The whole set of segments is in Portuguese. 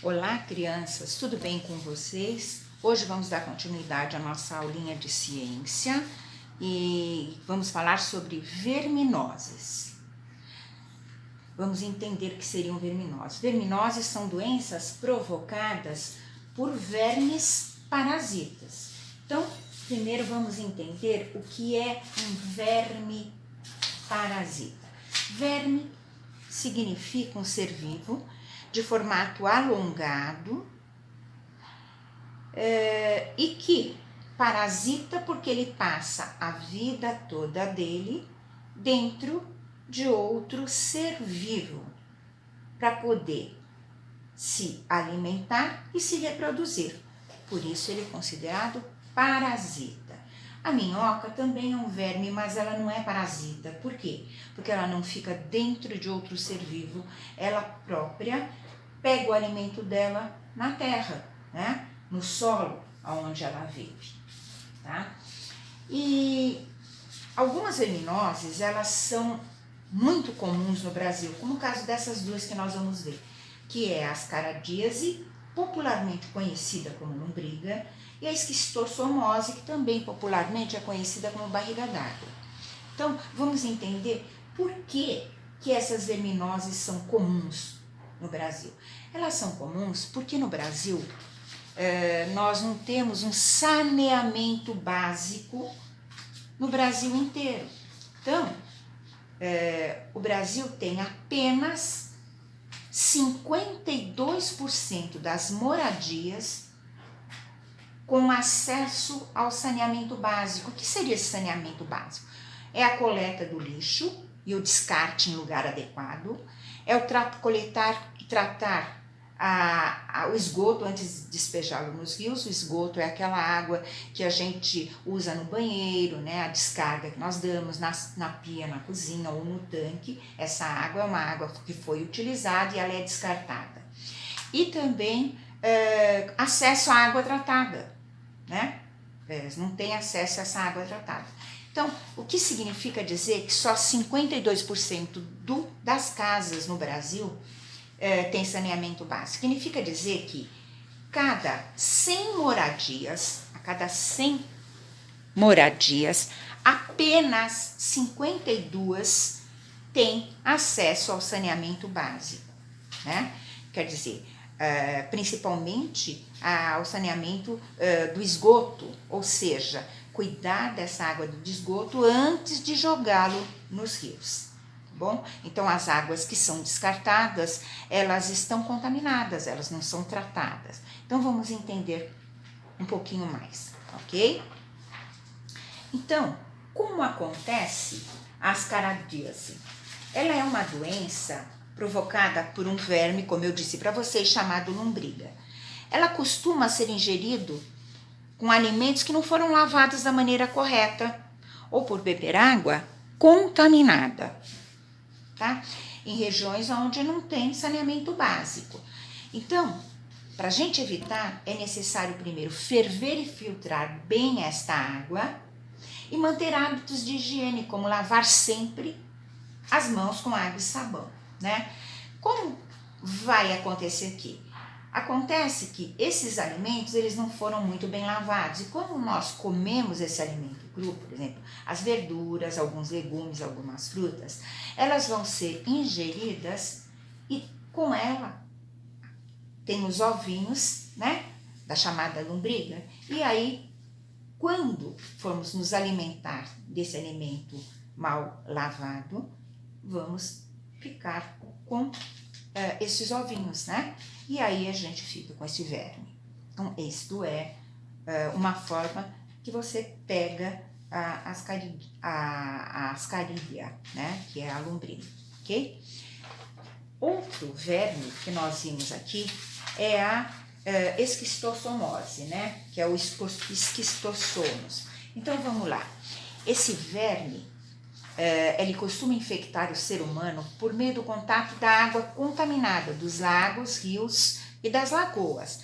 Olá, crianças, tudo bem com vocês? Hoje vamos dar continuidade à nossa aulinha de ciência e vamos falar sobre verminoses. Vamos entender o que seriam verminoses. Verminoses são doenças provocadas por vermes parasitas. Então, primeiro vamos entender o que é um verme parasita. Verme significa um ser vivo de formato alongado e que parasita porque ele passa a vida toda dele dentro de outro ser vivo para poder se alimentar e se reproduzir. Por isso ele é considerado parasita. A minhoca também é um verme, mas ela não é parasita. Por quê? Porque ela não fica dentro de outro ser vivo, ela própria pega o alimento dela na terra, né? No solo onde ela vive. Tá? E algumas verminoses, elas são muito comuns no Brasil, como o caso dessas duas que nós vamos ver, que é a ascaradíase, popularmente conhecida como lombriga, e a esquistossomose, que também popularmente é conhecida como barriga d'água. Então, vamos entender por que essas verminoses são comuns no Brasil. Elas são comuns porque no Brasil nós não temos um saneamento básico no Brasil inteiro. Então, o Brasil tem apenas 52% das moradias com acesso ao saneamento básico. O que seria esse saneamento básico? É a coleta do lixo e o descarte em lugar adequado, é o coletar e tratar o esgoto antes de despejá-lo nos rios. O esgoto é aquela água que a gente usa no banheiro, né? A descarga que nós damos na pia, na cozinha ou no tanque. Essa água é uma água que foi utilizada e ela é descartada. E também acesso à água tratada, né? Eles não têm acesso a essa água tratada. Então, o que significa dizer que só 52% das casas no Brasil tem saneamento básico? Significa dizer que cada 100 moradias, apenas 52 têm acesso ao saneamento básico, né? Quer dizer, principalmente ao saneamento do esgoto, ou seja, cuidar dessa água do esgoto antes de jogá-lo nos rios. Bom, então as águas que são descartadas, elas estão contaminadas, elas não são tratadas. Então vamos entender um pouquinho mais, ok? Então, como acontece a ascaradíase? Ela é uma doença provocada por um verme, como eu disse para vocês, chamado lombriga. Ela costuma ser ingerido com alimentos que não foram lavados da maneira correta ou por beber água contaminada, tá? Em regiões onde não tem saneamento básico. Então, para a gente evitar, é necessário primeiro ferver e filtrar bem esta água e manter hábitos de higiene, como lavar sempre as mãos com água e sabão, né? Como vai acontecer aqui? Acontece que esses alimentos, eles não foram muito bem lavados, e quando nós comemos esse alimento cru, por exemplo, as verduras, alguns legumes, algumas frutas, elas vão ser ingeridas e com ela tem os ovinhos, né, da chamada lombriga, e aí quando formos nos alimentar desse alimento mal lavado, vamos ficar com esses ovinhos, né? E aí a gente fica com esse verme. Então, isto é uma forma que você pega a ascarídea, né? Que é a lombriga, ok? Outro verme que nós vimos aqui é a esquistossomose, né? Que é o esquistossomos. Então, vamos lá. Esse verme, ele costuma infectar o ser humano por meio do contato da água contaminada dos lagos, rios e das lagoas.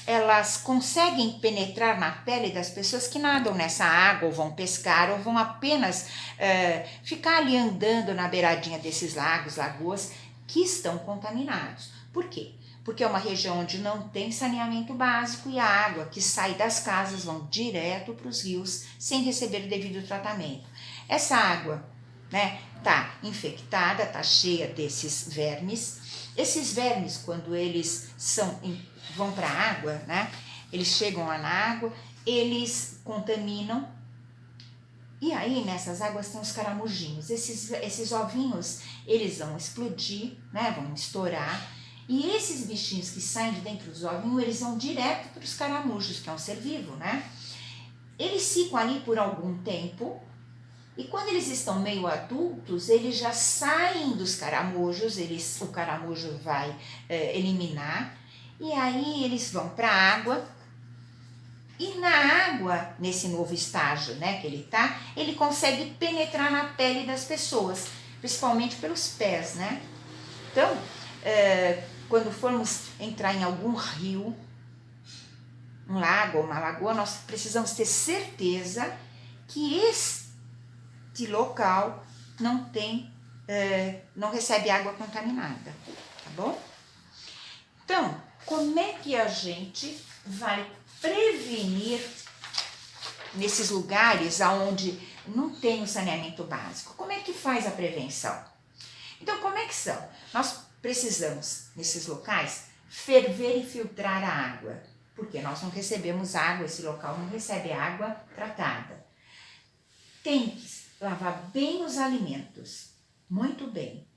Elas conseguem penetrar na pele das pessoas que nadam nessa água, ou vão pescar, ou vão apenas ficar ali andando na beiradinha desses lagos, lagoas que estão contaminados. Por quê? porque é uma região onde não tem saneamento básico e a água que sai das casas vão direto para os rios sem receber o devido tratamento. Essa água, né, tá infectada, tá cheia desses vermes. Esses vermes, quando eles vão para a água, né, eles chegam lá na água, eles contaminam. E aí, nessas águas tem os caramujinhos. Esses ovinhos, eles vão explodir, né? Vão estourar. E esses bichinhos que saem de dentro dos ovinhos, eles vão direto para os caramujos, que é um ser vivo, né? Eles ficam ali por algum tempo. E quando eles estão meio adultos, eles já saem dos caramujos. O caramujo vai eliminar. E aí, eles vão para a água. E na água, nesse novo estágio, né, que ele tá, ele consegue penetrar na pele das pessoas, principalmente pelos pés, né? Então, quando formos entrar em algum rio, um lago ou uma lagoa, nós precisamos ter certeza que este local não recebe água contaminada, tá bom? Então, como é que a gente vai prevenir nesses lugares onde não tem o saneamento básico? Como é que faz a prevenção? Então, como é que são? Nós precisamos, nesses locais, ferver e filtrar a água, porque nós não recebemos água, esse local não recebe água tratada. Tem que lavar bem os alimentos, muito bem.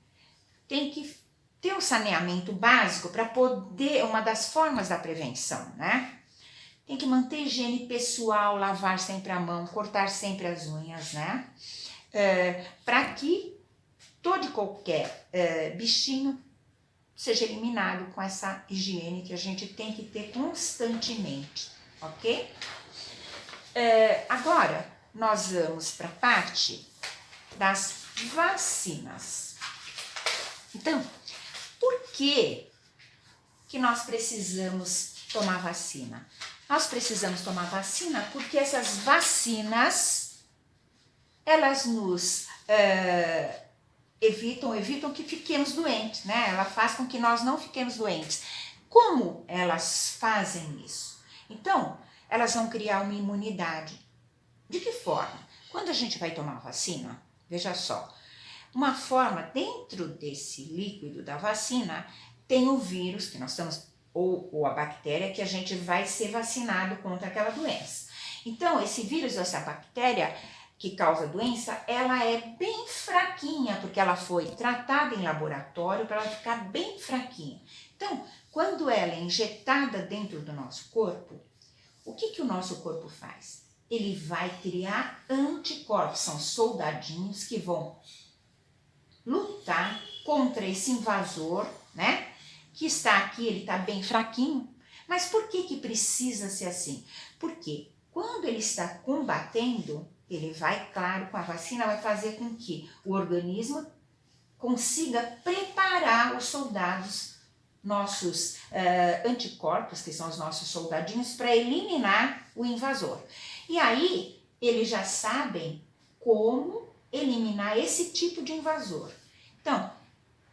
Tem que ter um saneamento básico para poder, uma das formas da prevenção, né? Tem que manter higiene pessoal, lavar sempre a mão, cortar sempre as unhas, né? Para que todo e qualquer bichinho seja eliminado com essa higiene que a gente tem que ter constantemente, ok? Agora, nós vamos para a parte das vacinas. Então, por que nós precisamos tomar vacina? Nós precisamos tomar vacina porque essas vacinas, elas nos evitam que fiquemos doentes, né? Ela faz com que nós não fiquemos doentes. Como elas fazem isso? Então, elas vão criar uma imunidade. De que forma? Quando a gente vai tomar vacina, veja só, uma forma dentro desse líquido da vacina tem o vírus que nós estamos ou a bactéria que a gente vai ser vacinado contra aquela doença. Então, esse vírus, essa bactéria que causa doença, ela é bem fraquinha, porque ela foi tratada em laboratório para ela ficar bem fraquinha. Então, quando ela é injetada dentro do nosso corpo, o que o nosso corpo faz? Ele vai criar anticorpos, são soldadinhos que vão lutar contra esse invasor, né? Que está aqui, ele está bem fraquinho. Mas por que precisa ser assim? Porque quando ele está combatendo, ele vai, claro, com a vacina, vai fazer com que o organismo consiga preparar os soldados, nossos anticorpos, que são os nossos soldadinhos, para eliminar o invasor. E aí, eles já sabem como eliminar esse tipo de invasor. Então,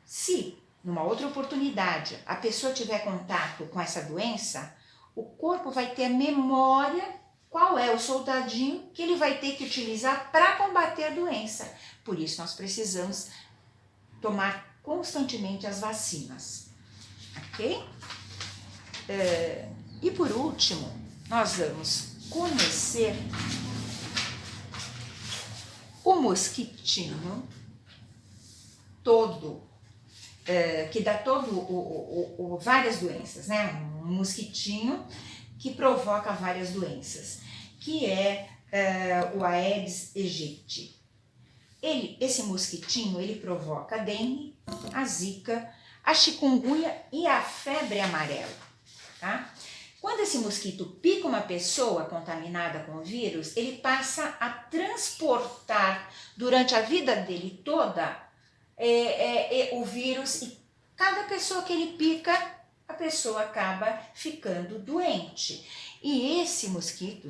se numa outra oportunidade a pessoa tiver contato com essa doença, o corpo vai ter a memória qual é o soldadinho que ele vai ter que utilizar para combater a doença. Por isso nós precisamos tomar constantemente as vacinas, ok? E por último, nós vamos conhecer o mosquitinho todo, que dá várias doenças, né? Um mosquitinho que provoca várias doenças, que é o Aedes aegypti. Esse mosquitinho, ele provoca a dengue, a zika, a chikungunya e a febre amarela, tá? Quando esse mosquito pica uma pessoa contaminada com o vírus, ele passa a transportar durante a vida dele toda o vírus, e cada pessoa que ele pica, a pessoa acaba ficando doente. E esse mosquito,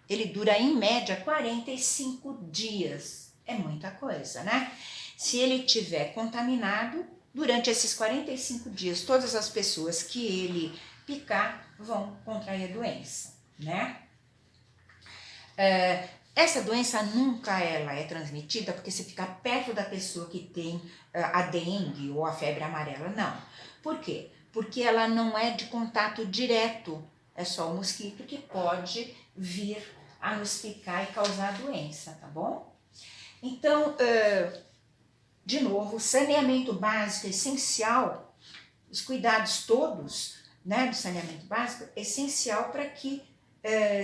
ele dura em média 45 dias. É muita coisa, né? Se ele tiver contaminado, durante esses 45 dias, todas as pessoas que ele picar vão contrair a doença, né? Essa doença nunca ela é transmitida porque você fica perto da pessoa que tem a dengue ou a febre amarela, não. Por quê? Porque ela não é de contato direto, é só o mosquito que pode vir a nos picar e causar a doença, tá bom? Então, de novo, saneamento básico é essencial, os cuidados todos, né, do saneamento básico é essencial para que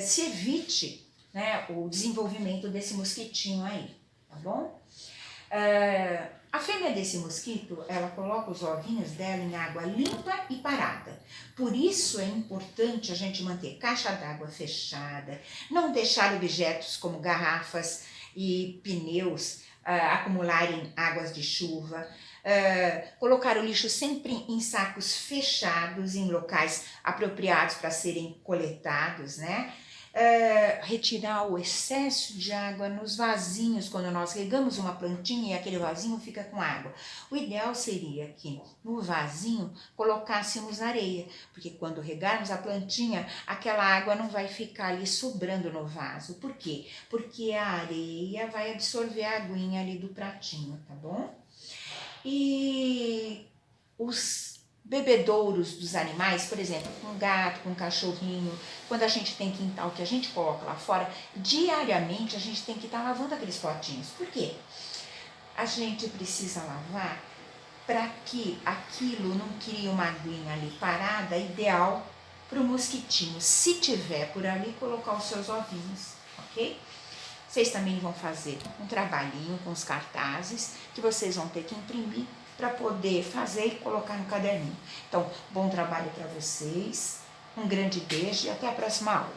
se evite, né, o desenvolvimento desse mosquitinho aí, tá bom? A fêmea desse mosquito, ela coloca os ovinhos dela em água limpa e parada. Por isso é importante a gente manter caixa d'água fechada, não deixar objetos como garrafas e pneus acumularem águas de chuva, colocar o lixo sempre em sacos fechados, em locais apropriados para serem coletados, né? Retirar o excesso de água nos vasinhos, quando nós regamos uma plantinha e aquele vasinho fica com água. O ideal seria que no vasinho colocássemos areia, porque quando regarmos a plantinha, aquela água não vai ficar ali sobrando no vaso. Por quê? Porque a areia vai absorver a aguinha ali do pratinho, tá bom? E os bebedouros dos animais, por exemplo, com um gato, com um cachorrinho, quando a gente tem quintal que a gente coloca lá fora, diariamente a gente tem que estar lavando aqueles potinhos. Por quê? A gente precisa lavar para que aquilo não crie uma aguinha ali parada, ideal para o mosquitinho, se tiver por ali, colocar os seus ovinhos, ok? Vocês também vão fazer um trabalhinho com os cartazes que vocês vão ter que imprimir para poder fazer e colocar no caderninho. Então, bom trabalho para vocês, um grande beijo e até a próxima aula.